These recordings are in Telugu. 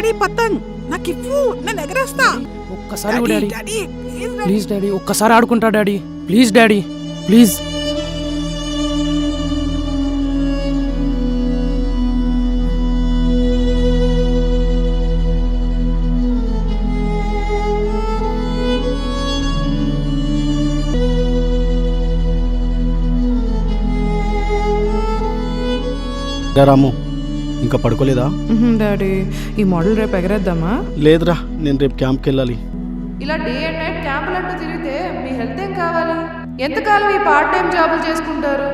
డాడీ పతంగ్ నాకు ఇవ్వు, నేను ఎగరేస్తా. ఒక్కసారి డాడీ డాడీ ప్లీజ్ డాడీ, ఒక్కసారి ఆడుకుంటా డాడీ, ప్లీజ్ డాడీ ప్లీజ్. రాము ఇంకా పడుకోలేదా? డాడీ ఈ మోడల్ రేపు ఎగరేద్దామా? లేదురా, నేను రేపు క్యాంప్కి వెళ్ళాలి. ఇలా డే అండ్ నైట్ క్యాంపులంటూ తిరిగితే మీ హెల్త్ ఏం కావాలి? ఎంతకాలం ఈ పార్ట్ టైం జాబులు చేసుకుంటారు?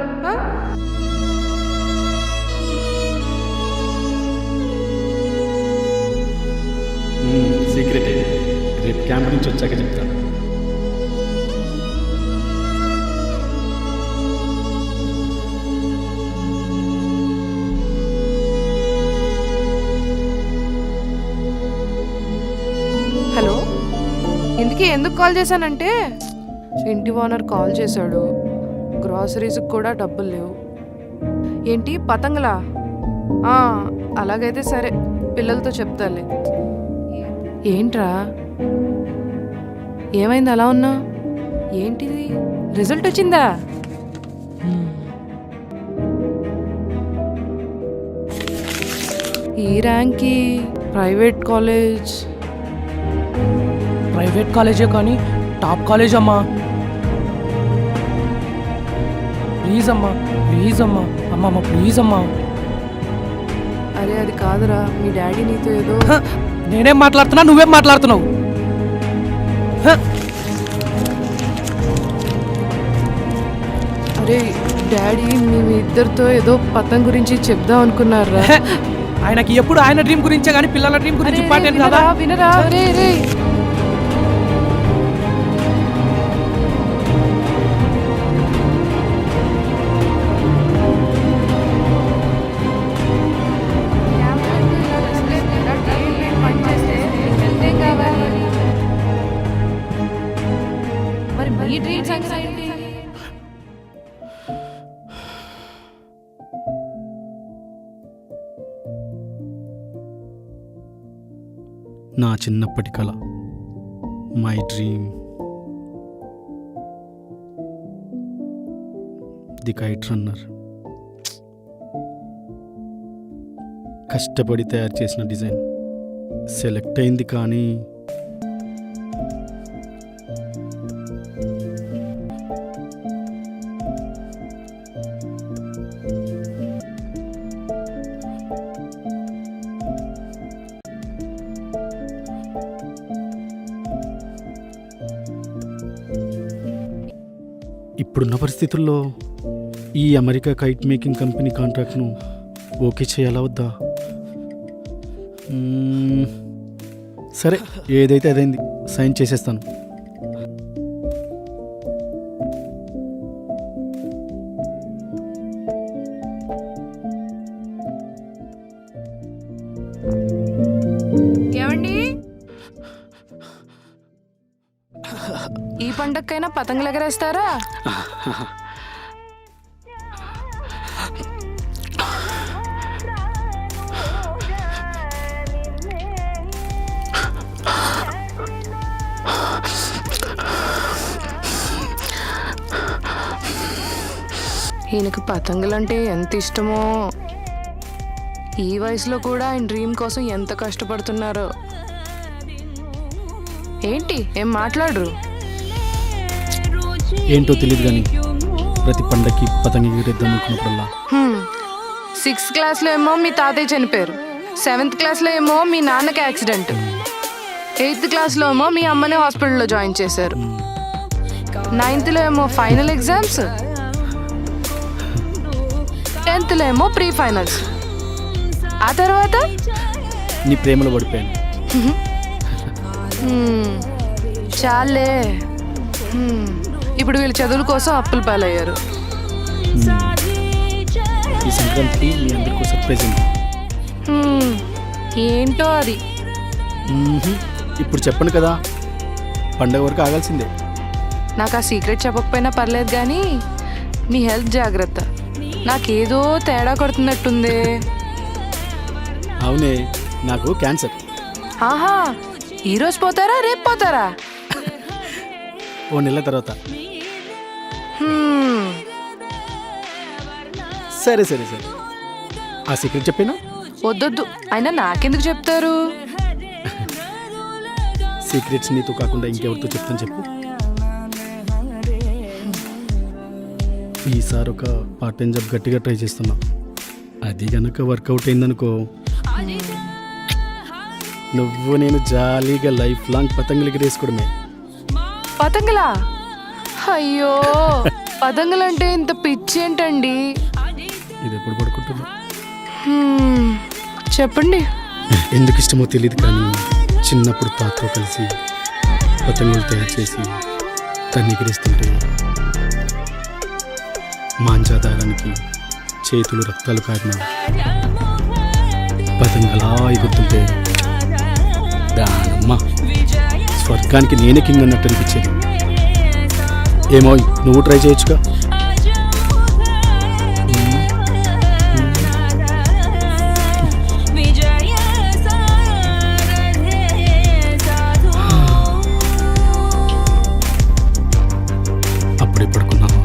సీక్రెట్ రేపు క్యాంప్ నుంచి వచ్చాక చెప్తాను. హలో, ఇందుకే ఎందుకు కాల్ చేశానంటే ఇంటి ఓనర్ కాల్ చేశాడు. గ్రాసరీస్కి కూడా డబ్బులు లేవు. ఏంటి పతంగులా? అలాగైతే సరే, పిల్లలతో చెప్తాలే. ఏంట్రా ఏమైంది అలా ఉన్నా? ఏంటిది, రిజల్ట్ వచ్చిందా? ఈ ర్యాంక్కి ప్రైవేట్ కాలేజే కానీ టాప్ కాలేజ్ అమ్మా. ప్లీజ్ అమ్మా, ప్లీజ్ అమ్మా, అమ్మమ్మ ప్లీజ్ అమ్మా. అరే అది కాదురా, మీ డాడీ నీతో ఏదో. నేనేం మాట్లాడుతున్నా, నువ్వేం మాట్లాడుతున్నావు? అరే డాడీ మీ ఇద్దరితో ఏదో పతంగ్ గురించి చెప్దాం అనుకున్నారా? ఆయనకి ఎప్పుడు ఆయన డ్రీమ్ గురించే కానీ పిల్లల డ్రీమ్ గురించి ఇంపార్టెంట్ కదా. వినరా? రే రే మరి మీ డ్రీమ్ సంగతి ఏంటి? నా చిన్నప్పటి కళ, my dream, the kite runner. కష్టపడి తయారు చేసిన డిజైన్ సెలెక్ట్ అయింది, కానీ ఇప్పుడున్న పరిస్థితుల్లో ఈ అమెరికా కైట్ మేకింగ్ కంపెనీ కాంట్రాక్ట్ను ఓకే చేయాలా వద్దా? సరే, ఏదైతే అదైంది, సైన్ చేసేస్తాను. ఏమండి, ఈ పండక్కైనా పతంగులు ఎగరేస్తారా? ఈయనకు పతంగులంటే ఎంత ఇష్టమో. ఈ వయసులో కూడా ఆయన డ్రీమ్ కోసం ఎంత కష్టపడుతున్నారో. ఏంటి ఏం మాట్లాడరు? ఏంటో తెలియదు కానీ ప్రతి పండగకి పతంగి ఎగిరేద్దాం అనుకున్నప్పుడల్లా 6th క్లాస్లో ఏమో మీ తాతయ్య చనిపోయారు, 7th క్లాస్లో ఏమో మీ నాన్నకి యాక్సిడెంట్, 8th క్లాస్లో ఏమో మీ అమ్మని హాస్పిటల్లో జాయిన్ చేశారు, 9thలో ఏమో ఫైనల్ ఎగ్జామ్స్, 10thలో ఏమో ప్రీ ఫైనల్స్. ఆ తర్వాత నీ ప్రేమలో పడిపోయాను. చాలే, ఇప్పుడు వీళ్ళు చదువుల కోసం అప్పుల పాలయ్యారు. ఈ సంక్రాంతికి మీ అందరికీ సర్ప్రైజ్ ఉంది. ఏంటో అది. ఇప్పుడు చెప్పను కదా, పండగ వరకు ఆగాల్సిందే. నాకు ఆ సీక్రెట్ చెప్పకపోయినా పర్లేదు, కానీ మీ హెల్త్ జాగ్రత్త. నాకేదో తేడా కొడుతున్నట్టుంది. అవునే, నాకు క్యాన్సర్. ఆహా, ఈరోజు పోతారా రేపు పోతారా? ఓ నెల తర్వాత. హ్మ్, సరే సరే సరే, ఆ సీక్రెట్ చెప్పినా. వద్దొద్దు, అయినా నాకెందుకు చెప్తారు? సీక్రెట్స్ నీతో కాకుండా ఇంకెవరితో చెప్తాను చెప్పు. ఈసారి ఒక పార్ట్ టైం జాబ్ గట్టిగా ట్రై చేస్తున్నా. అది గనక వర్కౌట్ అయిందనుకో, నువ్వు నేను జాలీగా లైఫ్ లాంగ్ పతంగులకి రేసుకోవడమే. పతంగులా? అయ్యో, పతంగులంటే ఇంత పిచ్చి ఏంటండి? ఇది ఎప్పుడు పడుకుంటున్నా? హ్మ్, చెప్పండి. ఎందుకు ఇష్టమో తెలియదు కానీ చిన్నప్పుడు తాతతో కలిసి పతంగులు తయారు చేసి దాన్ని ఎగిరేస్తుంటే మాంజాదారానికి చేతులు రక్తాలు కారిన పతంగు అలా ఎగురుతుంటే దానమ్మ స్వర్గానికి నేనే కింగ్ అన్నట్టు అనిపించేది. ఏమో నువ్వు ట్రై చేయొచ్చుగా. అప్పుడే పడుకున్నావా?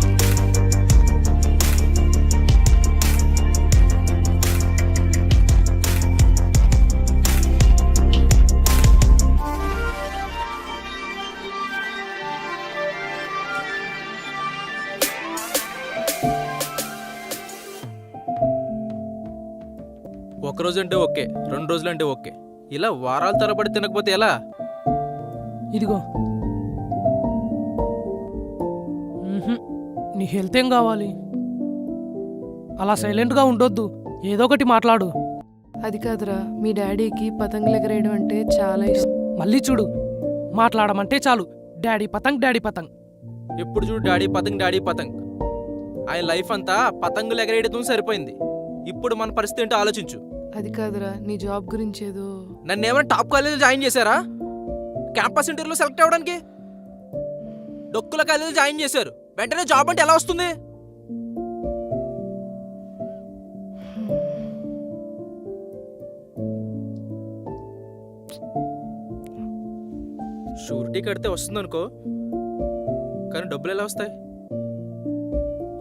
ఒక రోజు అంటే ఓకే, 2 రోజులు అంటే ఓకే, ఇలా వారాల తరబడి తినకపోతే ఎలా? ఇదిగో. మ్హూ. నీ హెల్త్ ఏం కావాలి? అలా సైలెంట్గా ఉండొద్దు, ఏదో ఒకటి మాట్లాడు. అది కాదురా, మీ డాడీకి పతంగులు ఎగరేయడం అంటే చాలా ఇష్టం. మళ్ళీ చూడు, మాట్లాడమంటే చాలు డాడీ పతంగ్ డాడీ పతంగ్. ఎప్పుడు చూడు డాడీ పతంగ్ డాడీ పతంగ్. ఆయన లైఫ్ అంతా పతంగులు ఎగరేయడం సరిపోయింది. ఇప్పుడు మన పరిస్థితి ఏంటో ఆలోచించు. అది కాదురా, నీ జాబ్ గురించి ఏదో. నన్ను ఏమైనా టాప్ కాలేజీలో జాయిన్ చేశారా? క్యాంపస్ ఇంటర్వ్యూలో సెలెక్ట్ అవ్వడానికి డొక్కుల కాలేజీలో జాయిన్ చేశారు. వెంటనే జాబ్ అంటే ఎలా వస్తుంది? షూరిటీ కడితే వస్తుంది అనుకో, కానీ డబ్బులు ఎలా వస్తాయి?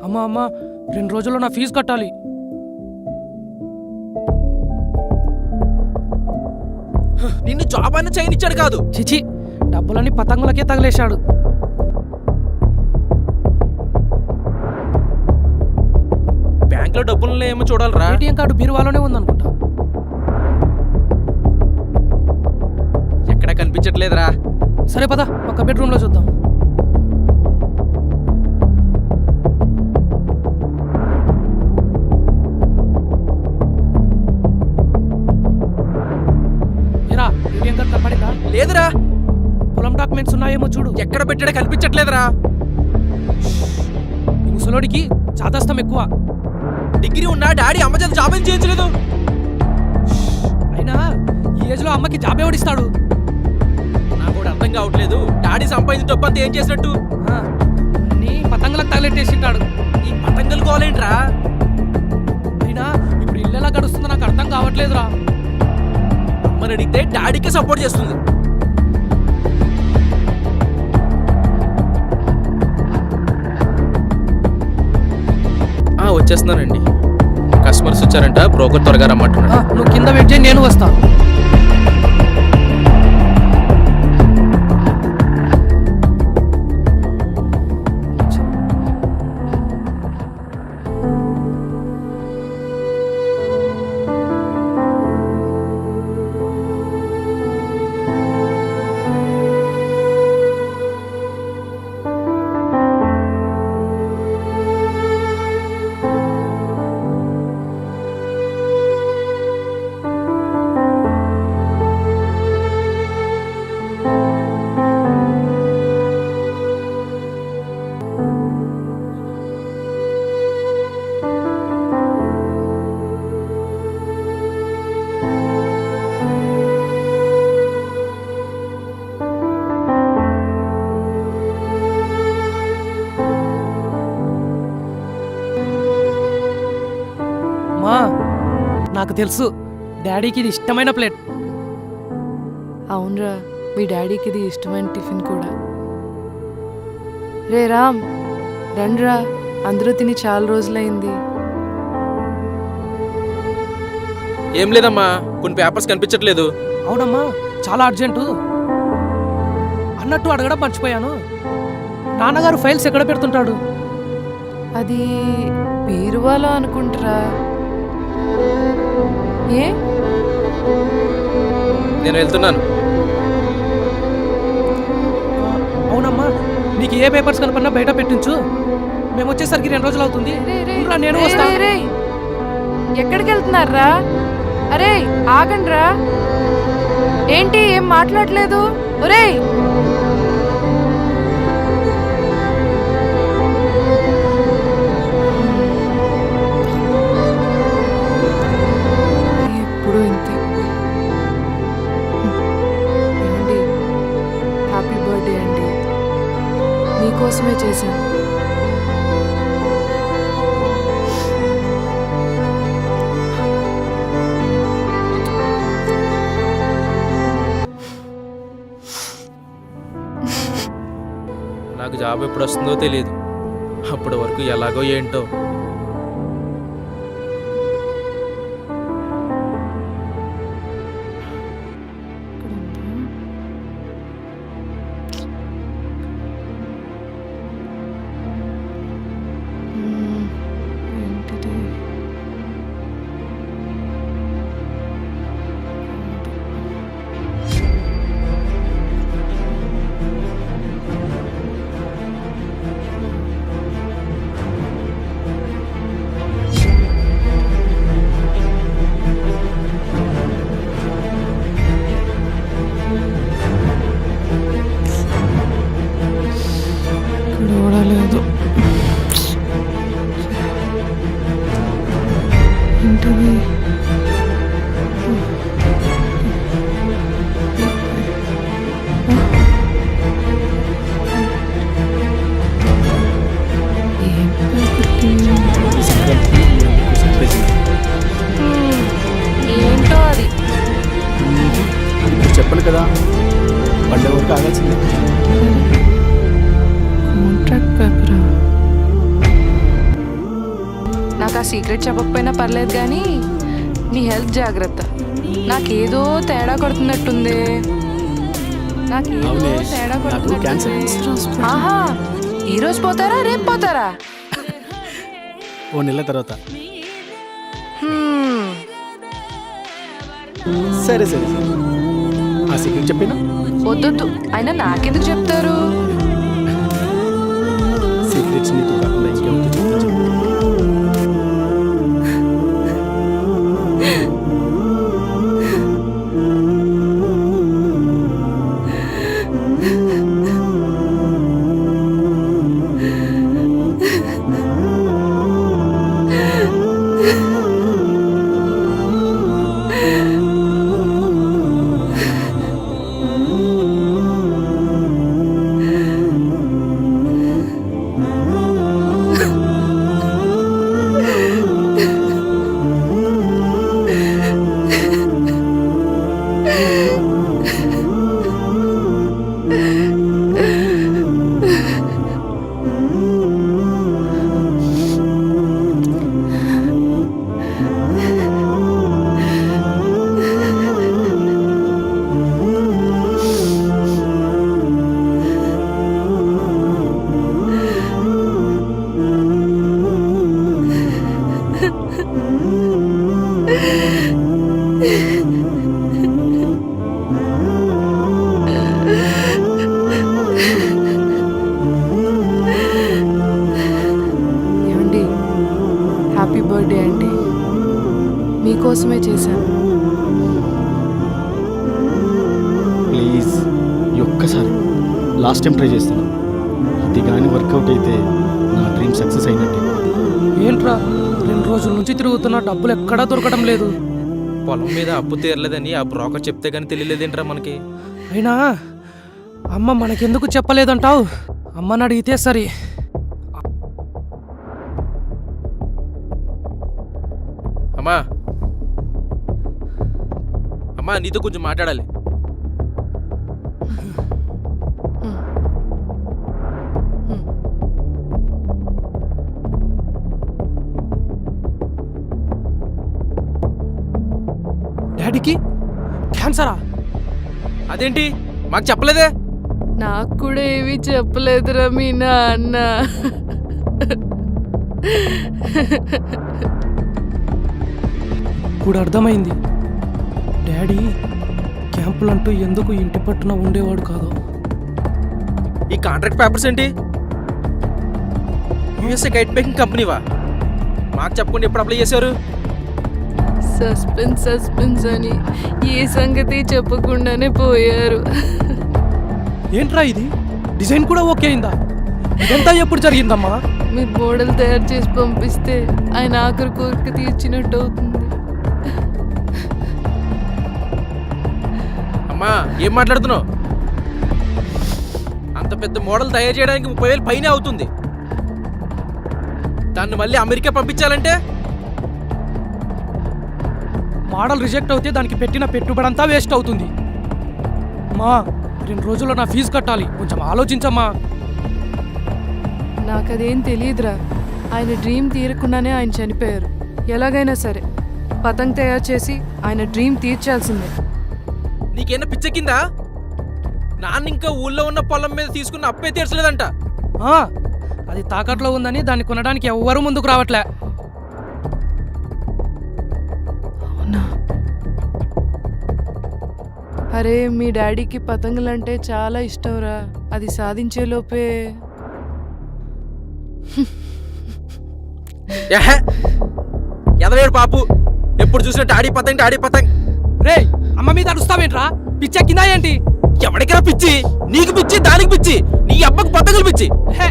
అమ్మా 2 రోజుల్లో నా ఫీజు కట్టాలి. నిన్ను జాబ్ అయినా చేయనిచ్చాడు కాదు. చిచి, డబ్బులన్నీ పతంగులకే తగిలేశాడు. బ్యాంక్ లో డబ్బులు ఏమో చూడాలరా. ATM card బీరువాలోనే ఉందనుకుంటా. ఎక్కడ కనిపించట్లేదురా. సరే పద, పక్క బెడ్రూమ్లో చూద్దాం. ఏరా, ఏటీఎం కార్డు కనపడిందా? లేదురా. పొలం డాక్యుమెంట్స్ ఉన్నాయేమో చూడు. ఎక్కడ పెట్టాడో కనిపించట్లేదురా. ఈ ముసలోడికి చాదస్తం ఎక్కువ. డిగ్రీ ఉన్నా డాడీ అమ్మ చేత జాబ్ ఏం చేయించలేదు. అయినా ఈ ఏజ్ లో అమ్మకి జాబ్ ఎవడిస్తాడు? నాకు కూడా అర్థం కావట్లేదు. డాడీ సంపాదించిన డబ్బు అంతా ఏం చేసినట్టు? నీ పతంగులకు తగిలెట్టేసింటాడు. ఈ పతంగులు కోలేంట్రా? అయినా ఇప్పుడు ఇల్లు ఎలా గడుస్తుందో నాకు అర్థం కావట్లేదురా. అమ్మని అడిగితే డాడీకే సపోర్ట్ చేస్తుంది. వచ్చేస్తున్నానండి. కస్టమర్స్ వచ్చారంట, బ్రోకర్ త్వరగా రమ్మంటున్నాడు. నువ్వు కింద వెయిట్ చేయి, నేను వస్తా. నాకు తెలుసు డాడీకి ఇది ఇష్టమైన ప్లేట్. అవునరా, మీ డాడీకి ఇది ఇష్టమైన టిఫిన్ కూడా. రే రామ్, రండ్రా, అందరూ తిని చాలా రోజులైంది. ఏం లేదమ్మా, కొన్ని పేపర్స్ కనిపించట్లేదు. అవునమ్మా, చాలా అర్జెంటు. అన్నట్టు అడగడం మర్చిపోయాను, నాన్నగారు ఫైల్స్ ఎక్కడ పెడుతుంటాడు? అది బీరువాలో అనుకుంటారా. ఏ నేను వెళ్తున్నాను. అవునమ్మా, నీకు ఏ పేపర్స్ కనపడినా బయట పెట్టించు. మేము వచ్చేసరికి 2 రోజులు అవుతుంది. ఉండురా, నేను వస్తా. ఎక్కడికి వెళ్తున్నారా? అరే ఆగండ్రా, ఏంటి ఏం మాట్లాడలేదు? ఒరేయ్ ఎప్పుడు ఇంతే. ఏమండి, హ్యాపీ బర్త్డే అండి, మీకోసమే చేశాను. నాకు జాబ్ ఎప్పుడు వస్తుందో తెలియదు. అప్పటి వరకు ఎలాగో ఏంటో. ఏంటిది? చూడలేదు. ఏంటిది? ఏంటో అది. చెప్పను కదా, పండే వరకు ఆగాల్సిందే. కాంట్రాక్ట్ పేపరా? నాకు ఆ సీక్రెట్ చెప్పకపోయినా పర్లేదు కానీ నీ హెల్త్ జాగ్రత్త. నాకేదో తేడా కొడుతున్నట్టుంది. నాకేదో అవునే, తేడా నాకు క్యాన్సర్. కొడుతున్నట్టుంది. ఆహా, ఈరోజు పోతారా రేపు పోతారా? ఓ నెల తర్వాత. హ్మ్, సరే సరే సరే, ఆ సీక్రెట్ చెప్పినా. వద్దొద్దు, అయినా నాకెందుకు చెప్తారు? సీక్రెట్స్ నీతో కాకుండా ఇంకెవరితో చెప్తా చెప్పు. హ్యాపీ బర్త్డే అండి, మీకోసమే చేశాను. ప్లీజ్ ఈ ఒక్కసారి లాస్ట్ టైం ట్రై చేస్తాను. ఇది కానీ వర్కౌట్ అయితే నా డ్రీమ్ సక్సెస్ అయినట్టే. ఏంట్రా, 2 రోజుల నుంచి తిరుగుతున్నా, డబ్బులు ఎక్కడా దొరకడం లేదు. పొలం మీద అప్పు తీరలేదని ఆ బ్రోకర్ చెప్తే కానీ తెలియలేదేంట్రా మనకి. అయినా అమ్మ మనకెందుకు చెప్పలేదంటావు? అమ్మని అడిగితే సరే. అమ్మా అమ్మా, నీతో కొంచెం మాట్లాడాలి. డాడీకి క్యాన్సరా? అదేంటి మాకు చెప్పలేదే? నాకు కూడా ఏమీ చెప్పలేదురా మీ నాన్న. ఇప్పుడు అర్థమైంది డాడీ క్యాంపులంటూ ఎందుకు ఇంటి పట్టున ఉండేవాడు కాదు. ఈ కాంట్రాక్ట్ పేపర్స్ ఏంటి? యుఎస్ఏ గైడ్ మేకింగ్ కంపెనీవా? మాకు చెప్పకుండా ఎప్పుడు అప్లై చేశారు? సస్పెన్స్ అని ఏ సంగతి చెప్పకుండానే పోయారు. ఏంట్రా ఇది? డిజైన్ కూడా ఓకే అయిందా? ఇదంతా ఎప్పుడు జరిగిందమ్మా? మీరు మోడల్ తయారు చేసి పంపిస్తే ఆయన ఆఖరి కోరిక తీర్చినట్టు అవుతుంది. అమ్మా ఏం మాట్లాడుతున్నావు? అంత పెద్ద మోడల్ తయారు చేయడానికి 30,000 పైనే అవుతుంది. దాన్ని మళ్ళీ అమెరికా పంపించాలంటే మోడల్ రిజెక్ట్ అవుతే దానికి పెట్టిన పెట్టుబడి అంతా వేస్ట్ అవుతుంది. మా 2 రోజుల్లో నా ఫీజు కట్టాలి, కొంచెం ఆలోచించమ్మా. నాకదేం తెలియదురా. ఆయన డ్రీమ్ తీరకుండానే ఆయన చనిపోయారు. ఎలాగైనా సరే పతంగ్ తయారు చేసి ఆయన డ్రీమ్ తీర్చాల్సిందే. నీకేనా పిచ్చెక్కిందా? నాన్న ఇంకా ఊళ్ళో ఉన్న పొలం మీద తీసుకున్న అప్పే తీర్చలేదంట. ఆ, అది తాకట్లో ఉందని దాన్ని కొనడానికి ఎవ్వరూ ముందుకు రావట్లే. అవునా? అరే మీ డాడీకి పతంగులంటే చాలా ఇష్టంరా. అది సాధించే లోపే ఎదలేడు పాపు. ఎప్పుడు చూసినా డాడీ పతంగ్. రే అమ్మ మీద అరుస్తావేంట్రా? పిచ్చెక్కిందా ఏంటి? ఎవరికైనా పిచ్చి? నీకు పిచ్చి, దానికి పిచ్చి, నీ అబ్బకు పతంగులు పిచ్చి. హే,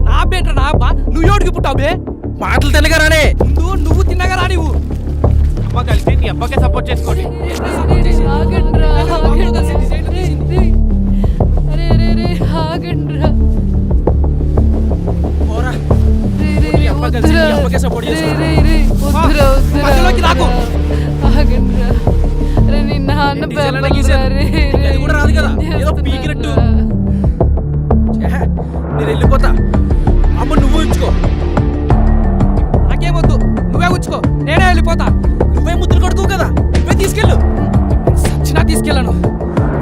నా బేంట్రా నా అబ్బా. నువ్వు ఎవడికి పుట్టావుబే? మాటలు తినగానే నువ్వు తిన్నగరా నువ్వు. అమ్మ కలిసి నీ అబ్బకే సపోర్ట్ చేసుకోండి. ఆగండ్రా, ఆగండ్రా. అరే అరే అరే ఆగండ్రా. పోరా. రే, రే, నీ అబ్బ కలిసి నీ అబ్బకే సపోర్ట్ రే, చేస్తాడు. రే, రే, వద్దురా, వద్దురా, మధ్యలోకి రాకు. ఆగండ్రా. అరే నీ నాన్న ఏంటి జనాన్ని పేపర్లు గీశారు? రా, రే, రే, అది కూడా రాదు కదా, ఏం ఏదో పీకినట్టు. చేస్తున్నావురా? నేను వెళ్ళిపోతా. అమ్మ నువ్వు ఉంచుకో. నాకేమొద్దు, నువ్వే ఉంచుకో, నేనే వెళ్ళిపోతా. నువ్వే ముద్దులు కొడుతూ కదా, నువ్వే తీసుకెళ్ళు. సచ్చినా తీసుకెళ్ళను.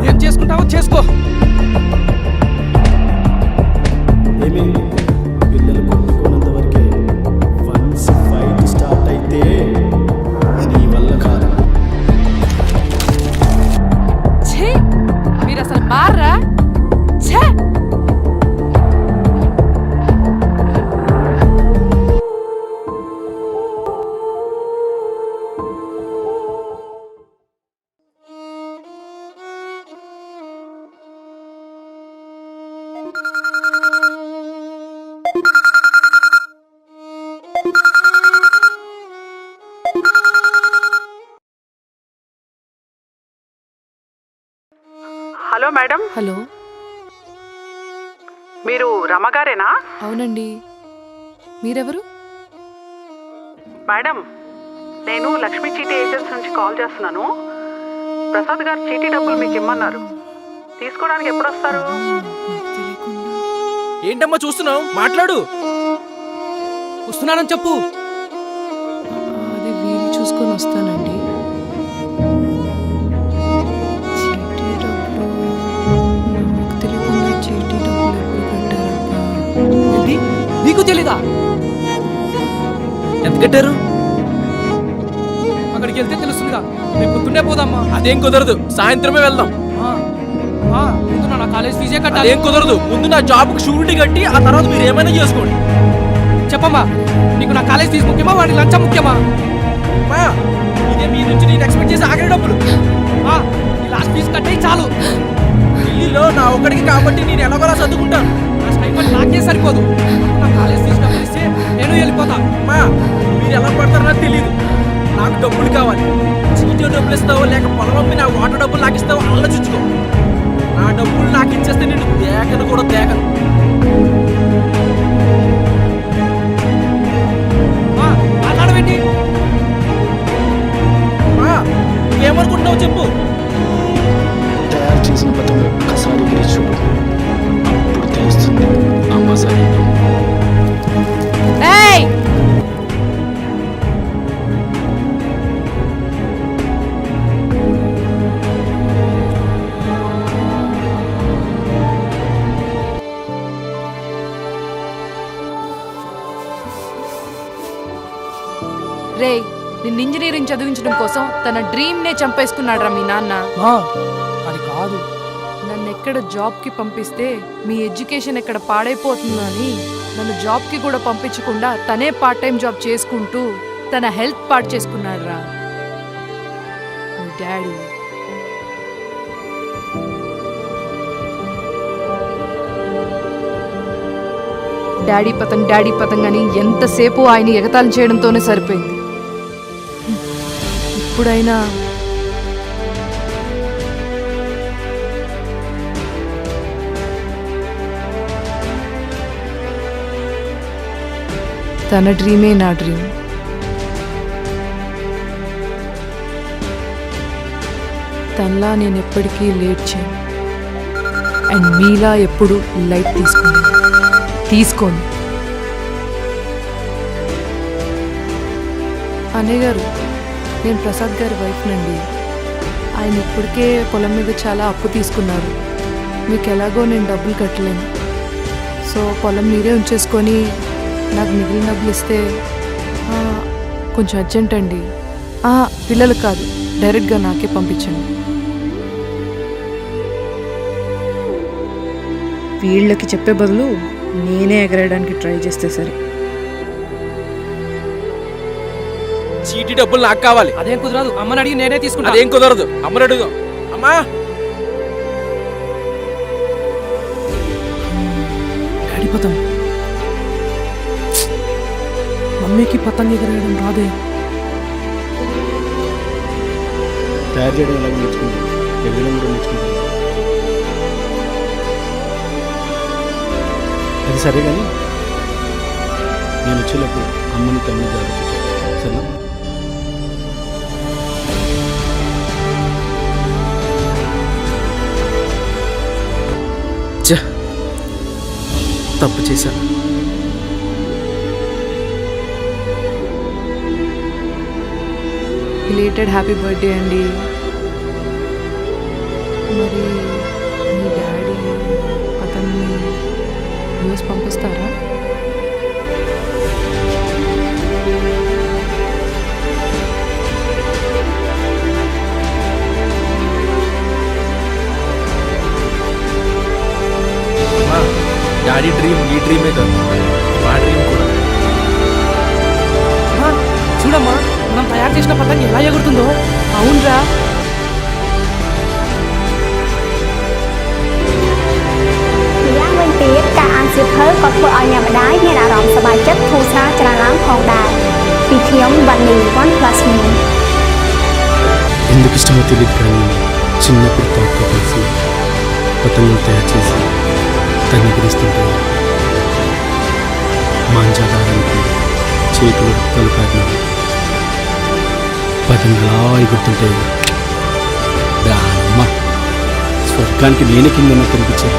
ఏం చేసుకుంటావో చేసుకో. ఏమి పిల్లలు కొట్టుకున్నంత వరకే. వన్స్ ఫైట్ స్టార్ట్ అయితే నీ వల్ల కాదు. ఛీ, మీరు అసలు మారరా? ఛే! హలో మేడం, హలో, మీరు రమగారేనా? అవునండి. మీరెవరు? మేడం, నేను లక్ష్మీ చీటీ ఏజెన్సీ నుంచి కాల్ చేస్తున్నాను. ప్రసాద్ గారు చీటీ డబ్బులు మీకు ఇమ్మన్నారు. తీసుకోవడానికి ఎప్పుడు వస్తారు? ఏంటమ్మా చూస్తున్నావు? మాట్లాడు. వస్తున్నానని చెప్పు. అది వీలు చూసుకొని వస్తానండి. చీటీ డబ్బులు నాకు తెలియకుండా చీటీ డబ్బులు ఎప్పుడు కట్టారబ్బా? ఏంటి? నీకు తెలీదా? ఎంత కట్టారు? అక్కడికి వెళ్తే తెలుస్తుందిగా. రేపు పొద్దున్నే పోదామ్మా. అదేం కుదరదు, సాయంత్రమే వెళ్దాం. ముందు నా కాలేజ్ ఫీజే కట్టాలి. అదేం కుదరదు, ముందు నా జాబ్కి షూరిటీ కట్టి ఆ తర్వాత మీరు ఏమైనా చేసుకోండి. చెప్పమ్మా, నీకు నా కాలేజ్ ఫీజు ముఖ్యమా, వాడి లంచం ముఖ్యమా? అమ్మా, ఇదే మీ నుంచి నేను ఎక్స్పెక్ట్ చేసే ఆఖరి డబ్బులు. ఈ లాస్ట్ ఫీజు కట్టే చాలు. ఢిల్లీలో నా ఒక్కడికి కాబట్టి నేను ఎలాగోలా చదువుకుంటాను. నా స్టైఫండ్ నాకే సరిపోదు. నా కాలేజ్ ఫీజు డబ్బులు ఇస్తే నేను వెళ్ళిపోతా. అమ్మా, మీరు ఎలా పడతారో నాకు తెలియదు. నాకు డబ్బులు కావాలి. చీటీ డబ్బులు ఇస్తావో లేక పొలం అమ్మి నా వాటర్ డబ్బులు నాకు ఇస్తావో ఆలోచించుకో. నా డబ్బులు నాకు ఇచ్చేస్తే నేను దేకను కూడా దేకను. మాట్లాడవేంటి? అమ్మా, ఏమనుకుంటున్నావు చెప్పు. తయారు చేసిన పతంగ ఒక్కసారి వేసి చూడు, అప్పుడు తెలుస్తుంది అమ్మ సైతం. ఏయ్! రే నిన్ను ఇంజనీరింగ్ చదివించడం కోసం తన డ్రీమ్నే చంపేసుకున్నాడ్రా మీ నాన్న. మా అది కాదు. నన్ను ఎక్కడ జాబ్కి పంపిస్తే మీ ఎడ్యుకేషన్ ఎక్కడ పాడైపోతుందో అని నన్ను జాబ్కి కూడా పంపించకుండా తనే పార్ట్ టైం జాబ్ చేసుకుంటూ తన హెల్త్ పాడు చేసుకున్నాడ్రా మీ డాడీ. డాడీ పతంగ్ అని ఎంతసేపు ఆయన ఎగతాళి చేయడంతోనే సరిపోయింది. ఇప్పుడైనా తన డ్రీమే నా డ్రీమ్. తనలా నేను ఎప్పటికీ లేట్ చేయను అండ్ మీలా ఎప్పుడు లైట్ తీసుకోను. అన్నయ్య గారు, నేను ప్రసాద్ గారి వైఫ్ నండి. ఆయన ఇప్పటికే పొలం మీద చాలా అప్పు తీసుకున్నారు. మీకు ఎలాగో నేను డబ్బులు కట్టలేను. సో పొలం మీరే ఉంచేసుకొని నాకు మిగిలిన డబ్బులు ఇస్తే కొంచెం అర్జెంట్ అండి. పిల్లలకు కాదు, డైరెక్ట్గా నాకే పంపించండి. వీళ్ళకి చెప్పే బదులు నేనే ఎగరేయడానికి ట్రై చేస్తే సరే. చీటీ డబ్బులు నాకు కావాలి. అదేం కుదరదు, అమ్మని అడిగి నేనే తీసుకుంటా. అదేం కుదరదు, అమ్మని అడుగుదాం. అమ్మా డాడీ పతంగ్. మమ్మీకి పతంగ్ ఎగరేయడం రాదే. తయారు చేయడం ఎలాగో నేర్చుకుంటాను, ఎగరడం కూడా నేర్చుకుంటాను. అది సరే కానీ నేను వచ్చేలోపు అమ్మని తమ్ముని జాగ్రత్త సరేనా? తప్పు చేశాను. రిలేటెడ్ హ్యాపీ బర్త్డే అండి. మరి మీ డాడీ అతన్ని న్యూస్ పంపిస్తారా? డాడీ డ్రీమ్ ఈ డ్రీమే కాదు, మా డ్రీమ్ కూడా. చూడమ్మా, మనం తయారు చేసిన పతంగి ఎలా ఎగురుతుందో. అవునరా,យ៉ាងវិញទៀតការអានសៀវភៅក៏ធ្វើឲ្យអ្នកម្ដាយមានអារម្មណ៍សប្បាយចិត្តធូរស្រាលច្រើនឡើងផងដែរពីខ្ញុំវណ្ណី OnePlus Me. ఎందుకు ఇష్టమో తెలియదు కానీ చిన్నప్పుడు తాతతో కలిసి పతంగులు తయారు చేసి దాన్ని ఎగిరిస్తుంటే మాంజాదారానికి చేతులు కలుపాడిన పతంగులా ఎగురుతుంటే స్వర్గానికి నేనే కింద కనిపించాను.